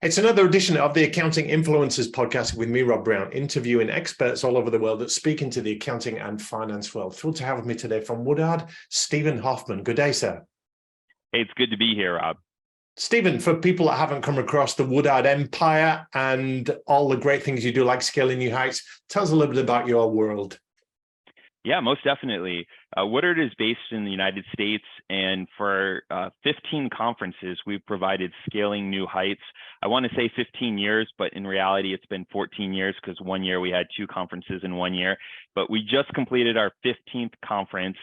It's another edition of the Accounting Influencers podcast with me, Rob Brown, interviewing experts all over the world that speak into the accounting and finance world. Thrilled to have with me today from Woodard, Steven Hoffman. Good day, sir. Hey, it's good to be here, Rob. Steven, for people that haven't come across the Woodard empire and all the great things you do, like scaling new heights, tell us a little bit about your world. Yeah, most definitely. Woodard is based in the United States, and for 15 conferences, we've provided scaling new heights. I want to say 15 years, but in reality, it's been 14 years because one year we had two conferences in 1 year. But we just completed our 15th conference.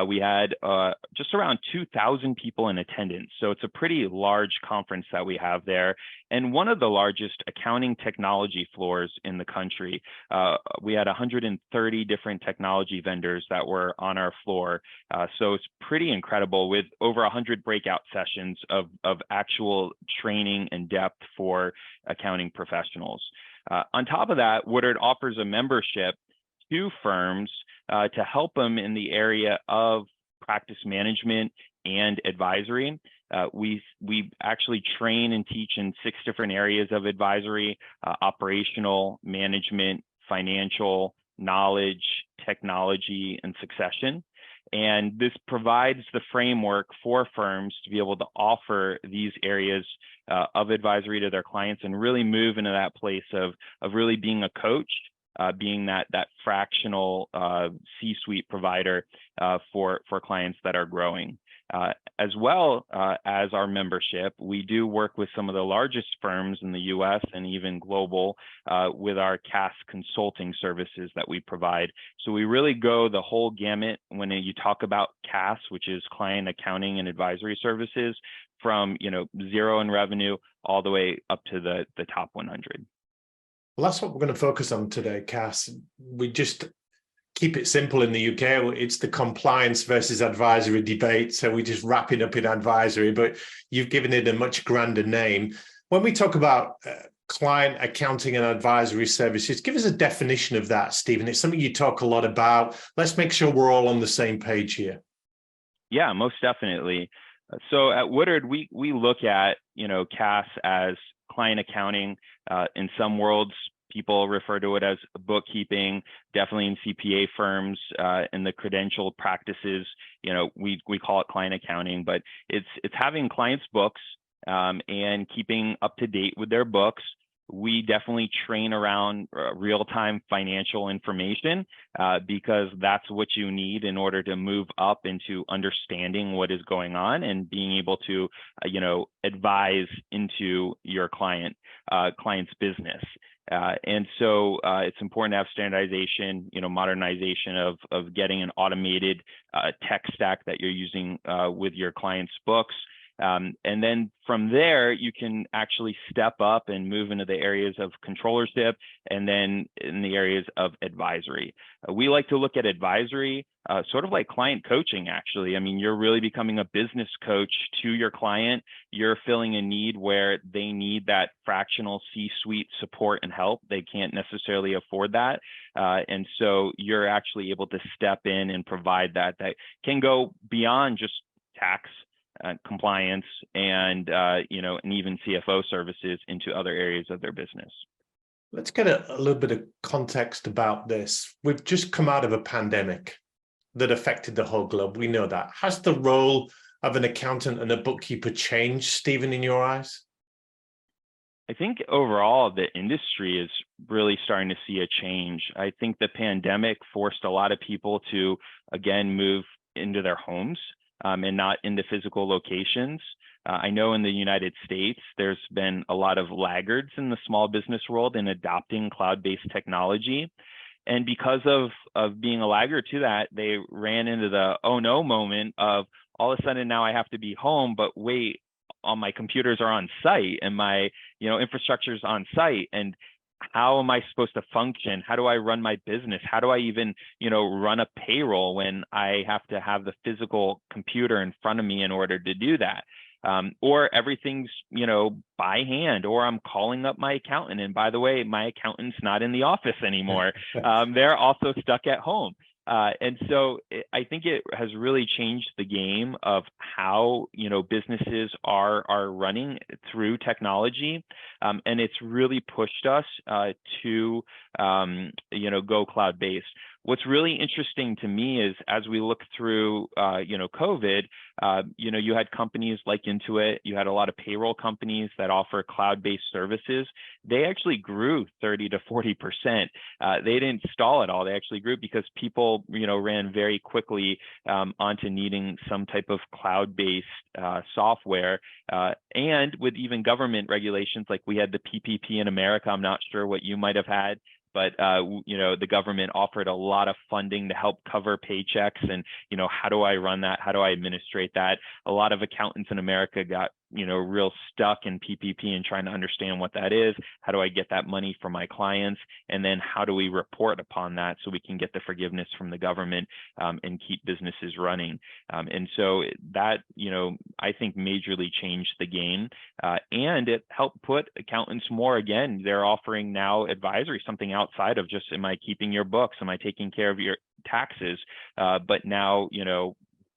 We had just around 2,000 people in attendance. So it's a pretty large conference that we have there, and one of the largest accounting technology floors in the country. We had 130 different technology vendors that were on our floor. So it's pretty incredible, with over 100 breakout sessions of actual training and depth for accounting professionals. On top of that, Woodard offers a membership to firms to help them in the area of practice management and advisory. We actually train and teach in 6 different areas of advisory: operational, management, financial, knowledge, technology, and succession. And this provides the framework for firms to be able to offer these areas of advisory to their clients and really move into that place of really being a coach, being that fractional C-suite provider for clients that are growing. As well as our membership, we do work with some of the largest firms in the US and even global with our CAS consulting services that we provide. So we really go the whole gamut when you talk about CAS, which is client accounting and advisory services, from zero in revenue all the way up to the top 100. Well, that's what we're going to focus on today, Cass. We just keep it simple in the UK. It's the compliance versus advisory debate. So we just wrap it up in advisory, but you've given it a much grander name. When we talk about client accounting and advisory services, give us a definition of that, Steven. It's something you talk a lot about. Let's make sure we're all on the same page here. Yeah, most definitely. So at Woodard, we look at, CAS as client accounting. In some worlds, people refer to it as bookkeeping. Definitely in CPA firms, in the credentialed practices, we call it client accounting. But it's having clients' books and keeping up to date with their books. We definitely train around real-time financial information because that's what you need in order to move up into understanding what is going on and being able to, advise into your client's business. And so it's important to have standardization, modernization of getting an automated tech stack that you're using with your client's books. And then from there, you can actually step up and move into the areas of controllership and then in the areas of advisory. We like to look at advisory sort of like client coaching, actually. I mean, you're really becoming a business coach to your client. You're filling a need where they need that fractional C-suite support and help. They can't necessarily afford that. And so you're actually able to step in and provide that can go beyond just tax, compliance, and and even CFO services into other areas of their business. Let's get a little bit of context about this. We've just come out of a pandemic that affected the whole globe. We know that. Has the role of an accountant and a bookkeeper changed, Steven, in your eyes? I think overall, the industry is really starting to see a change. I think the pandemic forced a lot of people to, again, move into their homes and not into physical locations. I know in the United States, there's been a lot of laggards in the small business world in adopting cloud-based technology. And because of being a laggard to that, they ran into the oh no moment of all of a sudden now I have to be home, but wait, all my computers are on site and my infrastructure is on site. And how am I supposed to function? How do I run my business? How do I even, run a payroll when I have to have the physical computer in front of me in order to do that? Or everything's, by hand, or I'm calling up my accountant. And by the way, my accountant's not in the office anymore. They're also stuck at home. And so I think it has really changed the game of how, businesses are running through technology. And it's really pushed us to, go cloud-based. What's really interesting to me is as we look through, COVID, you had companies like Intuit, you had a lot of payroll companies that offer cloud-based services. They actually grew 30 to 40%. They didn't stall at all. They actually grew because people, ran very quickly onto needing some type of cloud-based software. And with even government regulations, like we had the PPP in America, I'm not sure what you might have had, but the government offered a lot of funding to help cover paychecks. And how do I run that? How do I administrate that? A lot of accountants in America got real stuck in PPP and trying to understand what that is. How do I get that money for my clients? And then how do we report upon that so we can get the forgiveness from the government and keep businesses running? And so that, I think majorly changed the game. And it helped put accountants more, again, they're offering now advisory, something outside of just, am I keeping your books? Am I taking care of your taxes? But now,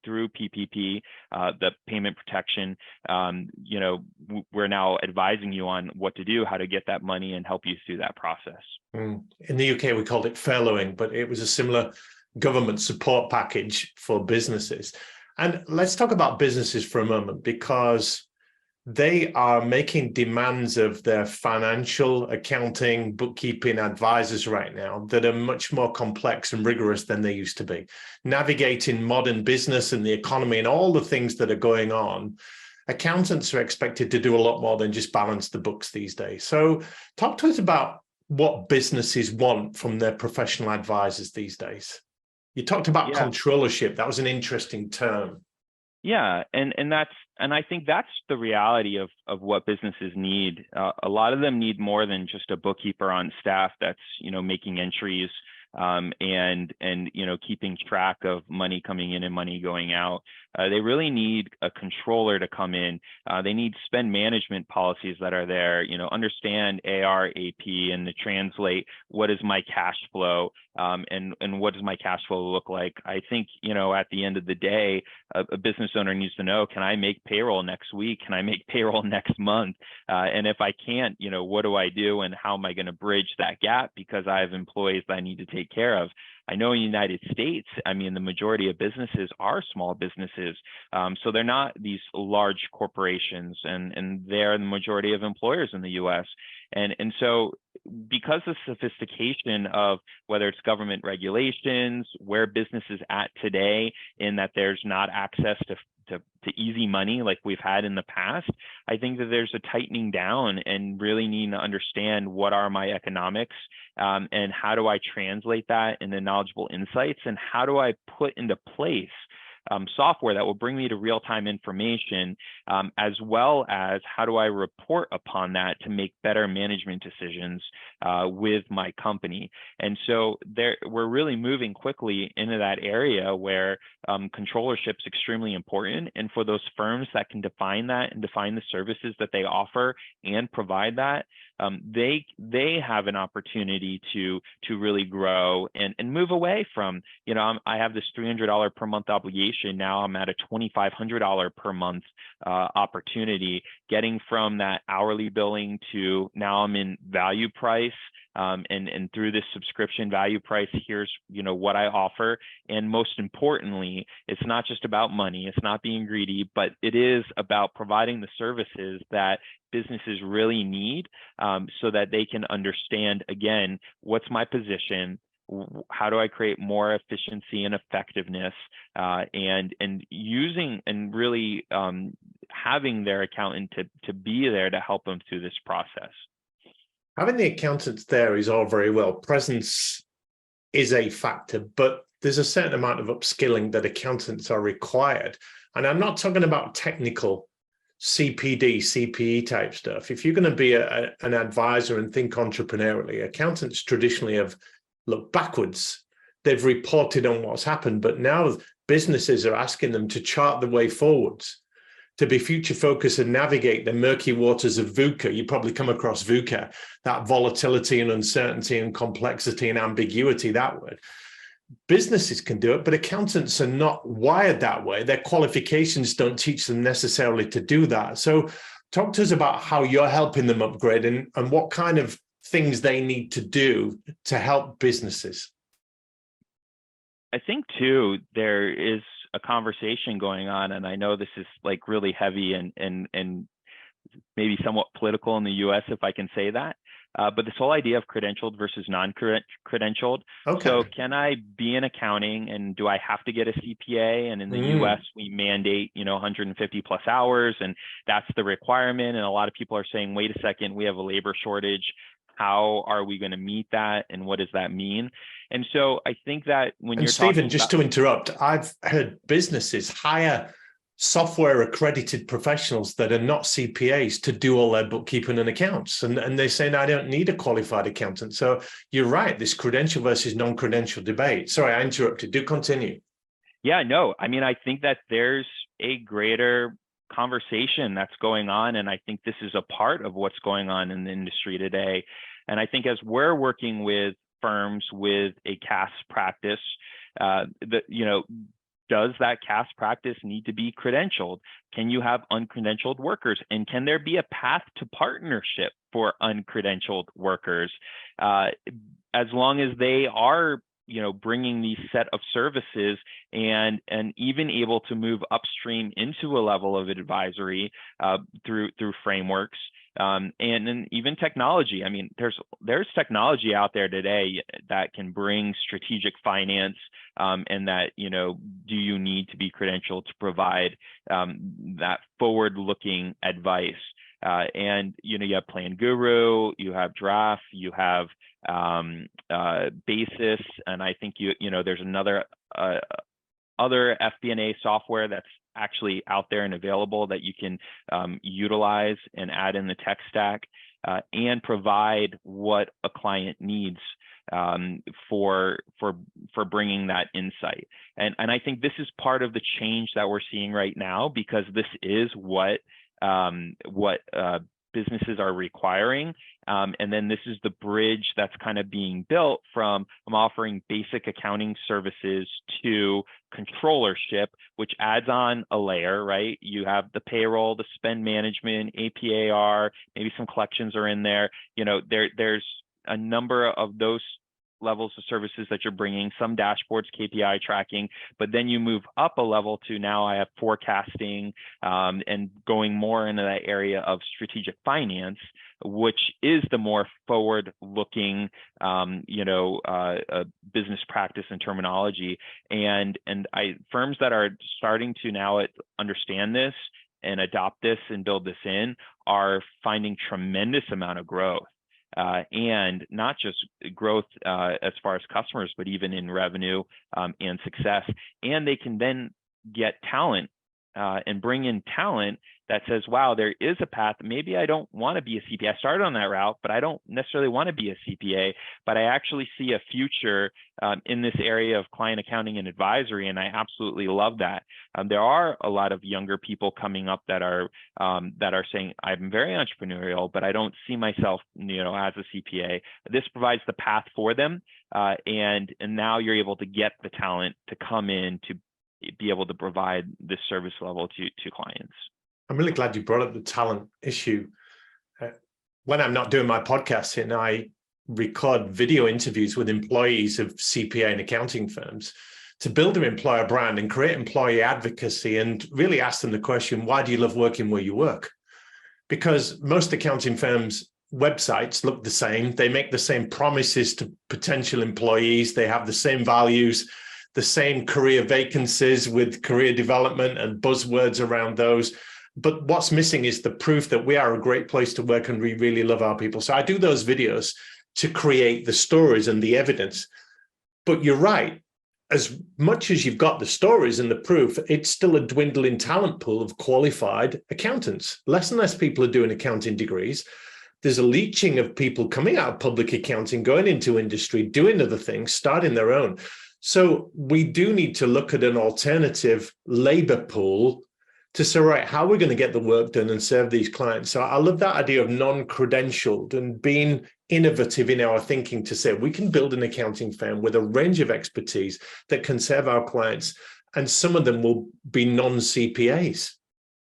through PPP, the payment protection, we're now advising you on what to do, how to get that money, and help you through that process. In the UK, we called it furloughing, but it was a similar government support package for businesses. And let's talk about businesses for a moment, because they are making demands of their financial, accounting, bookkeeping advisors right now that are much more complex and rigorous than they used to be. Navigating modern business and the economy and all the things that are going on, accountants are expected to do a lot more than just balance the books these days. So talk to us about what businesses want from their professional advisors these days. You talked about controllership. That was an interesting term. Yeah, and I think that's the reality of what businesses need. A lot of them need more than just a bookkeeper on staff that's making entries and keeping track of money coming in and money going out. They really need a controller to come in. They need spend management policies that are there, understand AR, AP, and to translate what is my cash flow and what does my cash flow look like. I think, at the end of the day, a business owner needs to know, can I make payroll next week? Can I make payroll next month? And if I can't, what do I do? And how am I going to bridge that gap? Because I have employees that I need to take care of. I know in the United States, the majority of businesses are small businesses. So they're not these large corporations, and they're the majority of employers in the US. And so because of sophistication of whether it's government regulations, where business is at today, in that there's not access to easy money like we've had in the past, I think that there's a tightening down and really needing to understand what are my economics and how do I translate that into knowledgeable insights, and how do I put into place software that will bring me to real-time information, as well as how do I report upon that to make better management decisions with my company. And so we're really moving quickly into that area where controllership is extremely important. And for those firms that can define that and define the services that they offer and provide that, they have an opportunity to really grow and move away from, I have this $300 per month obligation. Now I'm at a $2,500 per month opportunity, getting from that hourly billing to now I'm in value price. And through this subscription value price, here's what I offer. And most importantly, it's not just about money. It's not being greedy, but it is about providing the services that businesses really need, so that they can understand, again, what's my position, how do I create more efficiency and effectiveness, and using and really having their accountant to be there to help them through this process. Having the accountants there is all very well. Presence is a factor, but there's a certain amount of upskilling that accountants are required. And I'm not talking about technical CPD, CPE type stuff. If you're going to be an advisor and think entrepreneurially, accountants traditionally have looked backwards. They've reported on what's happened, but now businesses are asking them to chart the way forwards, to be future focused and navigate the murky waters of VUCA. You probably come across VUCA, that volatility and uncertainty and complexity and ambiguity, that word. businesses can do it, but accountants are not wired that way. Their qualifications don't teach them necessarily to do that. So talk to us about how you're helping them upgrade and what kind of things they need to do to help businesses. I think too, there is a conversation going on, and I know this is like really heavy and maybe somewhat political in the US, if I can say that. But this whole idea of credentialed versus non-credentialed. Okay. So can I be in accounting and do I have to get a CPA? And in the US, we mandate, 150 plus hours, and that's the requirement. And a lot of people are saying, wait a second, we have a labor shortage. How are we going to meet that? And what does that mean? And so I think that when you're Stephen, talking just to interrupt, I've heard businesses hire software accredited professionals that are not CPAs to do all their bookkeeping and accounts. And they say, no, I don't need a qualified accountant. So you're right, this credential versus non-credential debate. Sorry, I interrupted. Do continue. Yeah, no, I mean, I think that there's a greater conversation that's going on. And I think this is a part of what's going on in the industry today. And I think as we're working with firms with a CAS practice, does that CAS practice need to be credentialed? Can you have uncredentialed workers? And can there be a path to partnership for uncredentialed workers? As long as they are, bringing these set of services and even able to move upstream into a level of advisory through frameworks. And then even technology. I mean, there's technology out there today that can bring strategic finance, and that, do you need to be credentialed to provide that forward-looking advice? And, you have Plan Guru, you have Draft, you have Basis, and I think there's another other FP&A software that's actually out there and available that you can utilize and add in the tech stack and provide what a client needs for bringing that insight. And I think this is part of the change that we're seeing right now, because this is what businesses are requiring. And then this is the bridge that's kind of being built from I'm offering basic accounting services to controllership, which adds on a layer, right? You have the payroll, the spend management, APAR, maybe some collections are in there. There's a number of those levels of services that you're bringing, some dashboards, KPI tracking, but then you move up a level to now I have forecasting and going more into that area of strategic finance, which is the more forward-looking, business practice and terminology. And firms that are starting to now understand this and adopt this and build this in are finding tremendous amount of growth. And not just growth as far as customers, but even in revenue and success. And they can then get talent and bring in talent that says, wow, there is a path. Maybe I don't want to be a CPA. I started on that route, but I don't necessarily want to be a CPA, but I actually see a future in this area of client accounting and advisory. And I absolutely love that. There are a lot of younger people coming up that are saying, I'm very entrepreneurial, but I don't see myself, as a CPA. This provides the path for them. And now you're able to get the talent to come in to be able to provide this service level to clients. I'm really glad you brought up the talent issue. When I'm not doing my podcasting, I record video interviews with employees of CPA and accounting firms to build their employer brand and create employee advocacy and really ask them the question, why do you love working where you work? Because most accounting firms' websites look the same. They make the same promises to potential employees. They have the same values, the same career vacancies with career development and buzzwords around those. But what's missing is the proof that we are a great place to work and we really love our people. So I do those videos to create the stories and the evidence. But you're right, as much as you've got the stories and the proof, it's still a dwindling talent pool of qualified accountants. Less and less people are doing accounting degrees. There's a leaching of people coming out of public accounting, going into industry, doing other things, starting their own. So we do need to look at an alternative labor pool to say, right, how are we going to get the work done and serve these clients? So I love that idea of non-credentialed and being innovative in our thinking to say we can build an accounting firm with a range of expertise that can serve our clients, and some of them will be non-CPAs.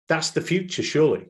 That's the future, surely.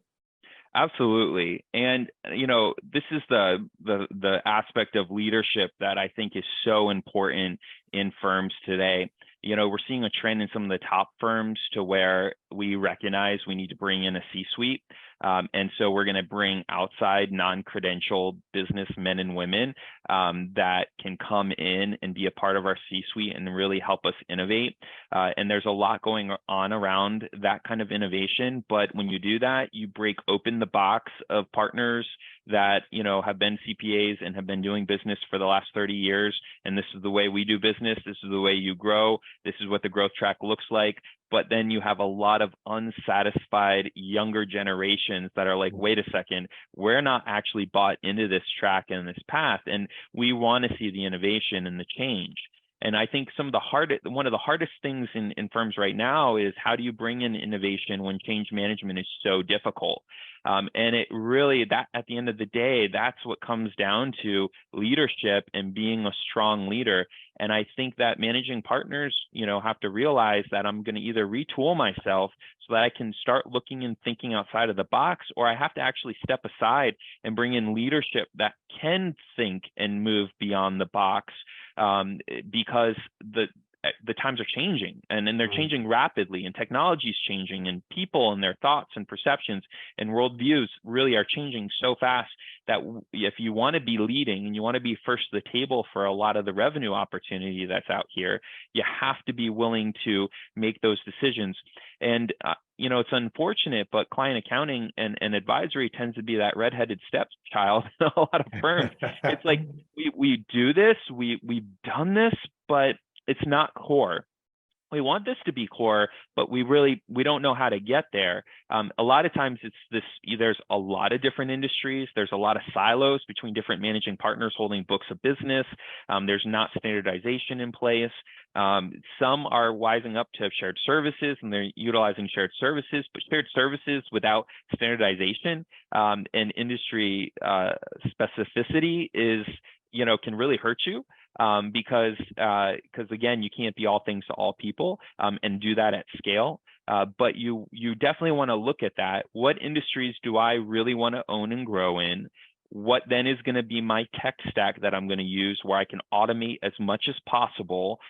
Absolutely. And, this is the aspect of leadership that I think is so important in firms today. We're seeing a trend in some of the top firms to where we recognize we need to bring in a C-suite. And so we're going to bring outside non-credentialed business men and women that can come in and be a part of our C-suite and really help us innovate. And there's a lot going on around that kind of innovation. But when you do that, you break open the box of partners that have been CPAs and have been doing business for the last 30 years. And this is the way we do business. This is the way you grow. This is what the growth track looks like. But then you have a lot of unsatisfied younger generations that are like, wait a second, we're not actually bought into this track and this path. And we want to see the innovation and the change. And I think one of the hardest things in firms right now is how do you bring in innovation when change management is so difficult? And it really, that at the end of the day, that's what comes down to leadership and being a strong leader. And I think that managing partners, have to realize that I'm going to either retool myself so that I can start looking and thinking outside of the box, or I have to actually step aside and bring in leadership that can think and move beyond the box, because the times are changing, and then they're changing rapidly, and technology is changing, and people and their thoughts and perceptions and worldviews really are changing so fast that if you want to be leading and you want to be first to the table for a lot of the revenue opportunity that's out here, you have to be willing to make those decisions. And it's unfortunate, but client accounting and advisory tends to be that redheaded stepchild in a lot of firms. It's like we do this, we've done this, but it's not core. We want this to be core, but we don't know how to get there. A lot of times there's a lot of different industries. There's a lot of silos between different managing partners holding books of business. There's not standardization in place. Some are wising up to shared services and they're utilizing shared services, but shared services without standardization and industry specificity can really hurt you. Because again, you can't be all things to all people and do that at scale. But you definitely want to look at that. What industries do I really want to own and grow in? What then is going to be my tech stack that I'm going to use where I can automate as much as possible?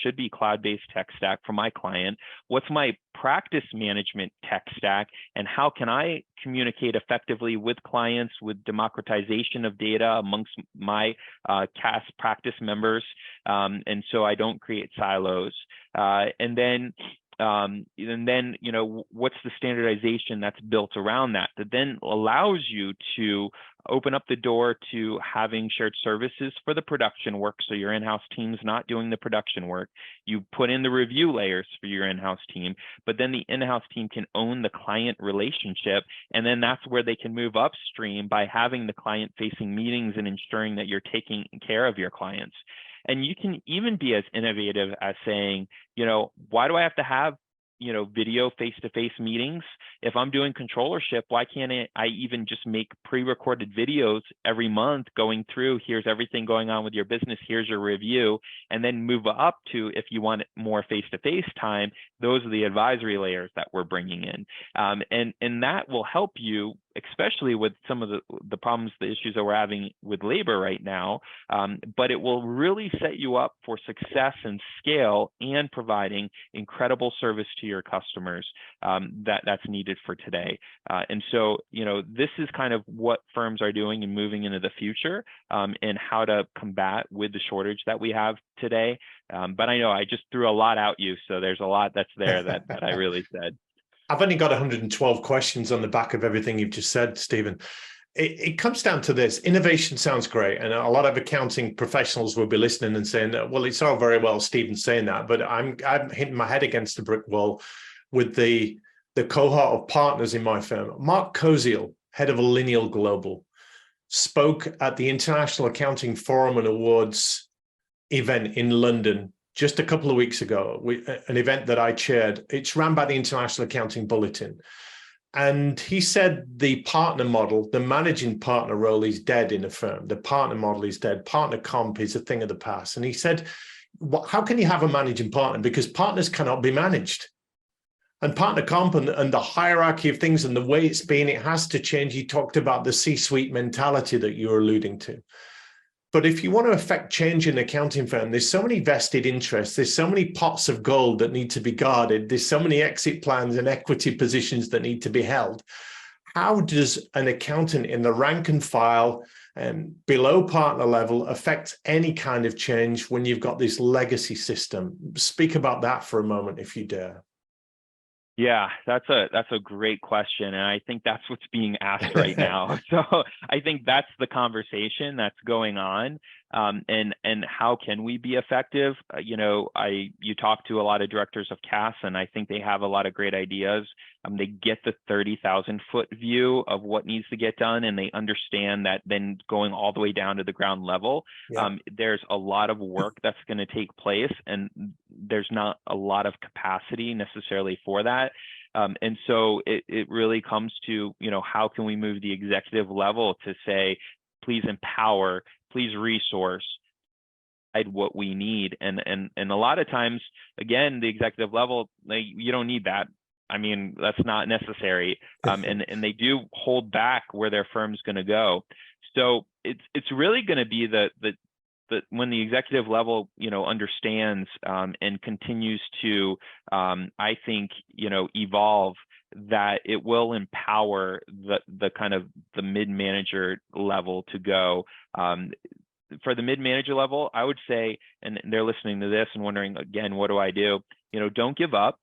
Should be cloud-based tech stack for my client. What's my practice management tech stack? And how can I communicate effectively with clients with democratization of data amongst my CAS practice members? And so I don't create silos. And then what's the standardization that's built around that then allows you to open up the door to having shared services for the production work. So your in-house team's not doing the production work. You put in the review layers for your in-house team, but then the in-house team can own the client relationship. And then that's where they can move upstream by having the client-facing meetings and ensuring that you're taking care of your clients. And you can even be as innovative as saying, why do I have to have, video face-to-face meetings? If I'm doing controllership, why can't I even just make pre-recorded videos every month going through, here's everything going on with your business, here's your review, and then move up to, if you want more face-to-face time, those are the advisory layers that we're bringing in. And that will help you, especially with some of the problems, the issues that we're having with labor right now, but it will really set you up for success and scale and providing incredible service to your customers that's needed for today. And so, this is kind of what firms are doing and moving into the future and how to combat with the shortage that we have today. But I know I just threw a lot at you, so there's a lot that's there that I really said. I've only got 112 questions on the back of everything you've just said, Steven. It comes down to this. Innovation sounds great. And a lot of accounting professionals will be listening and saying, well, it's all very well, Steven saying that, but I'm hitting my head against the brick wall with the cohort of partners in my firm. Mark Koziel, head of Lineal Global, spoke at the International Accounting Forum and Awards event in London just a couple of weeks ago, an event that I chaired. It's ran by the International Accounting Bulletin. And he said the partner model, the managing partner role is dead in a firm. The partner model is dead. Partner comp is a thing of the past. And he said, how can you have a managing partner? Because partners cannot be managed. And partner comp and the hierarchy of things and the way it's been, it has to change. He talked about the C-suite mentality that you're alluding to. But if you want to affect change in an accounting firm, there's so many vested interests. There's so many pots of gold that need to be guarded. There's so many exit plans and equity positions that need to be held. How does an accountant in the rank and file and below partner level affect any kind of change when you've got this legacy system? Speak about that for a moment, if you dare. Yeah, that's a great question, and I think that's what's being asked right now. So I think that's the conversation that's going on, and how can we be effective? You talk to a lot of directors of CAS, and I think they have a lot of great ideas. They get the 30,000-foot view of what needs to get done, and they understand that then going all the way down to the ground level, there's a lot of work that's going to take place, and there's not a lot of capacity necessarily for that. And so it really comes to, how can we move the executive level to say, please empower, please resource what we need. And a lot of times, again, the executive level, you don't need that. I mean, that's not necessary. And they do hold back where their firm's going to go. So it's really going to be the when the executive level, understands and continues to, I think, evolve, that it will empower the kind of the mid-manager level to go. For the mid-manager level, I would say, and they're listening to this and wondering, again, what do I do? Don't give up.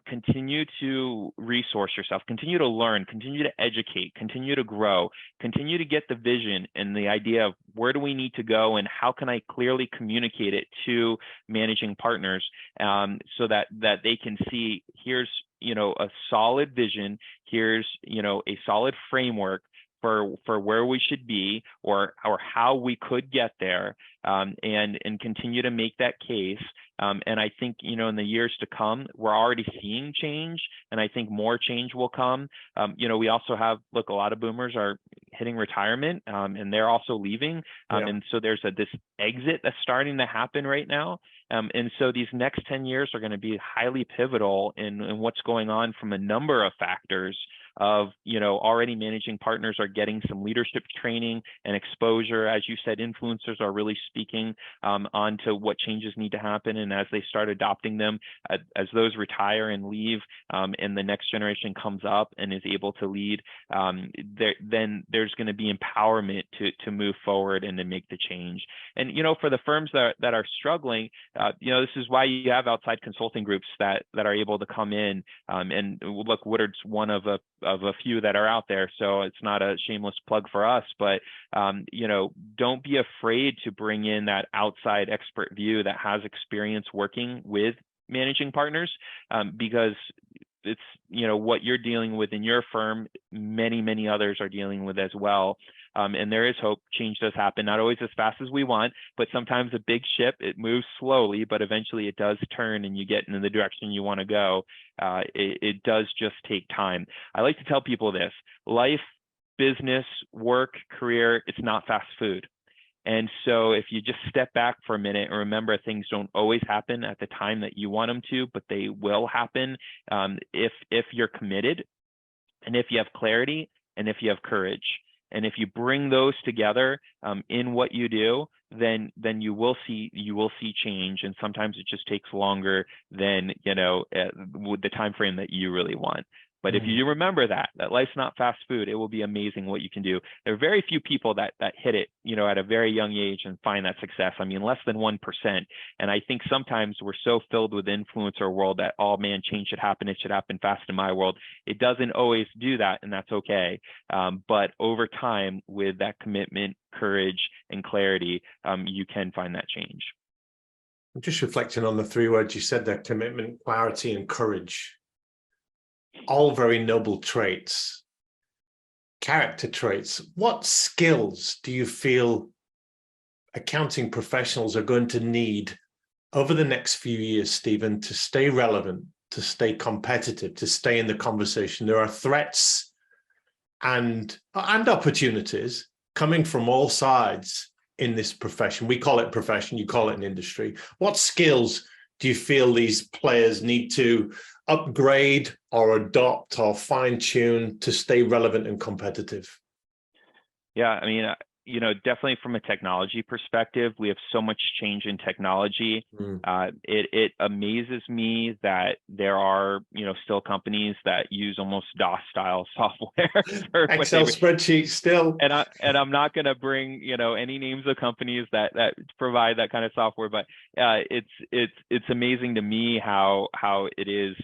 Continue to resource yourself, continue to learn, continue to educate, continue to grow, continue to get the vision and the idea of where do we need to go and how can I clearly communicate it to managing partners, so that they can see, here's, a solid vision, here's, a solid framework for where we should be or how we could get there, and continue to make that case. And I think, in the years to come, we're already seeing change, and I think more change will come. We also have, a lot of boomers are hitting retirement, and they're also leaving. And so there's this exit that's starting to happen right now. And so these next 10 years are going to be highly pivotal in what's going on from a number of factors of, already managing partners are getting some leadership training and exposure. As you said, influencers are really speaking onto what changes need to happen. And as they start adopting them, as those retire and leave, and the next generation comes up and is able to lead, then there's going to be empowerment to move forward and to make the change. And, for the firms that are struggling, this is why you have outside consulting groups that are able to come in. And look, Woodard's one of a few that are out there, so it's not a shameless plug for us, but don't be afraid to bring in that outside expert view that has experience working with managing partners, because it's what you're dealing with in your firm, many others are dealing with as well. And there is hope. Change does happen, not always as fast as we want, but sometimes a big ship, it moves slowly, but eventually it does turn and you get in the direction you want to go. It does just take time. I like to tell people this: life, business, work, career, it's not fast food. And so if you just step back for a minute and remember, things don't always happen at the time that you want them to, but they will happen if you're committed, and if you have clarity, and if you have courage. And if you bring those together in what you do, then you will see change. And sometimes it just takes longer than with the time frame that you really want. But if you remember that life's not fast food, it will be amazing what you can do. There are very few people that hit it, at a very young age and find that success. I mean, less than 1%. And I think sometimes we're so filled with influencer world that, oh man, change should happen. It should happen fast in my world. It doesn't always do that, and that's okay. But over time, with that commitment, courage, and clarity, you can find that change. I'm just reflecting on the three words you said there: commitment, clarity, and courage. All very noble traits, character traits. What skills do you feel accounting professionals are going to need over the next few years, Steven, to stay relevant, to stay competitive, to stay in the conversation. There are threats and opportunities coming from all sides in this profession. We call it profession, you call it an industry. What skills do you feel these players need to upgrade or adopt or fine-tune to stay relevant and competitive? Yeah, I mean, definitely from a technology perspective, we have so much change in technology. It amazes me that there are, still companies that use almost DOS style software for Excel spreadsheets still. And I'm not going to bring, any names of companies that provide that kind of software, but it's amazing to me how it is,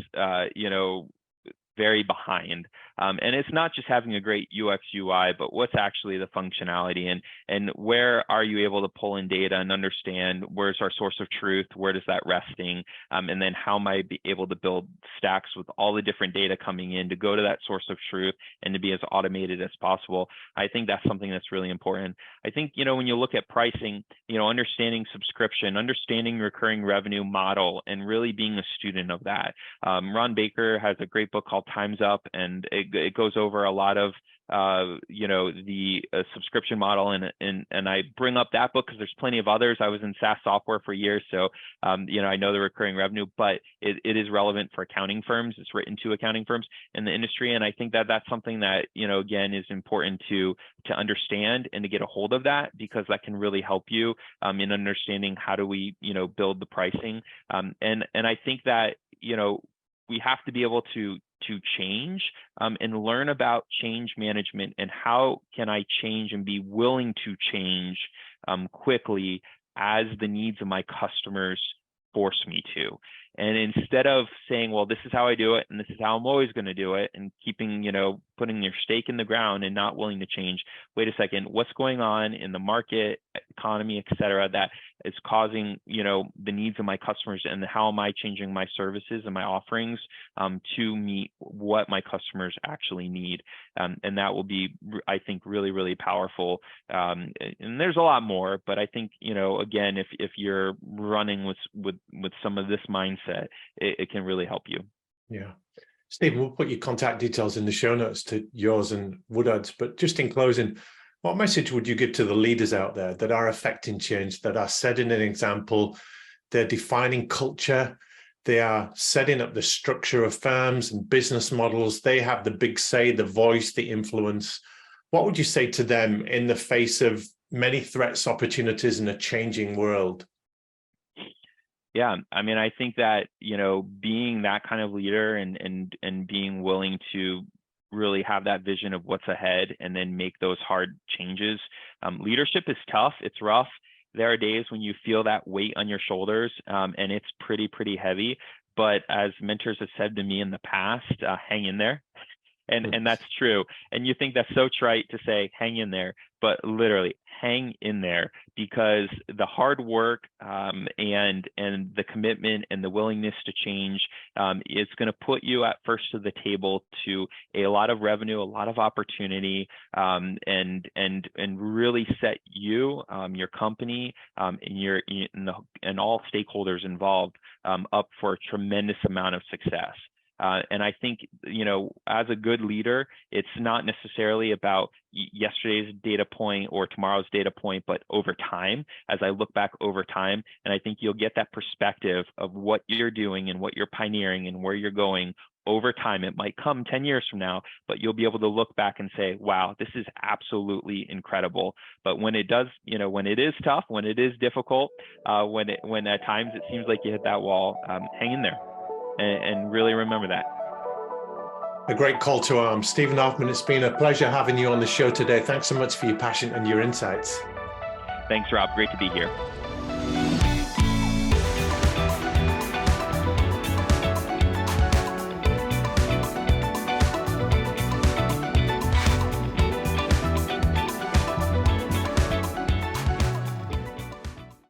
very behind. And it's not just having a great UX UI, but what's actually the functionality, and where are you able to pull in data and understand where's our source of truth, where does that resting, and then how am I able to build stacks with all the different data coming in to go to that source of truth and to be as automated as possible. I think that's something that's really important. I think, when you look at pricing, understanding subscription, understanding recurring revenue model, and really being a student of that. Ron Baker has a great book called Time's Up, and it goes over a lot of the subscription model, and I bring up that book because there's plenty of others. I was in SaaS software for years, so I know the recurring revenue, but it is relevant for accounting firms. It's written to accounting firms in the industry, and I think that that's something that again is important to understand and to get a hold of that, because that can really help you in understanding how do we build the pricing, and I think that we have to be able to change and learn about change management, and how can I change and be willing to change quickly as the needs of my customers force me to. And instead of saying, well, this is how I do it, and this is how I'm always going to do it, and keeping, putting your stake in the ground and not willing to change, wait a second, what's going on in the market, economy, et cetera, that is causing, the needs of my customers, and how am I changing my services and my offerings to meet what my customers actually need? And that will be, I think, really, really powerful. And there's a lot more, but I think, again, if you're running with some of this mindset, it can really help you. Yeah. Steven, we'll put your contact details in the show notes to yours and Woodard's, but just in closing, what message would you give to the leaders out there that are affecting change, that are setting an example, they're defining culture, they are setting up the structure of firms and business models, they have the big say, the voice, the influence? What would you say to them in the face of many threats, opportunities, in a changing world? Yeah, I mean, I think that, being that kind of leader and being willing to really have that vision of what's ahead and then make those hard changes. Leadership is tough. It's rough. There are days when you feel that weight on your shoulders, and it's pretty heavy. But as mentors have said to me in the past, hang in there. And that's true. And you think that's so trite to say, hang in there, but literally hang in there, because the hard work and the commitment and the willingness to change is going to put you at first to the table to a lot of revenue, a lot of opportunity, and really set you, your company, and all stakeholders involved up for a tremendous amount of success. And I think, as a good leader, it's not necessarily about yesterday's data point or tomorrow's data point, but over time, as I look back over time, and I think you'll get that perspective of what you're doing and what you're pioneering and where you're going over time. It might come 10 years from now, but you'll be able to look back and say, wow, this is absolutely incredible. But when it does, when it is tough, when it is difficult, when at times it seems like you hit that wall, hang in there. And really remember that. A great call to arms. Steven Hoffman, it's been a pleasure having you on the show today. Thanks so much for your passion and your insights. Thanks, Rob. Great to be here.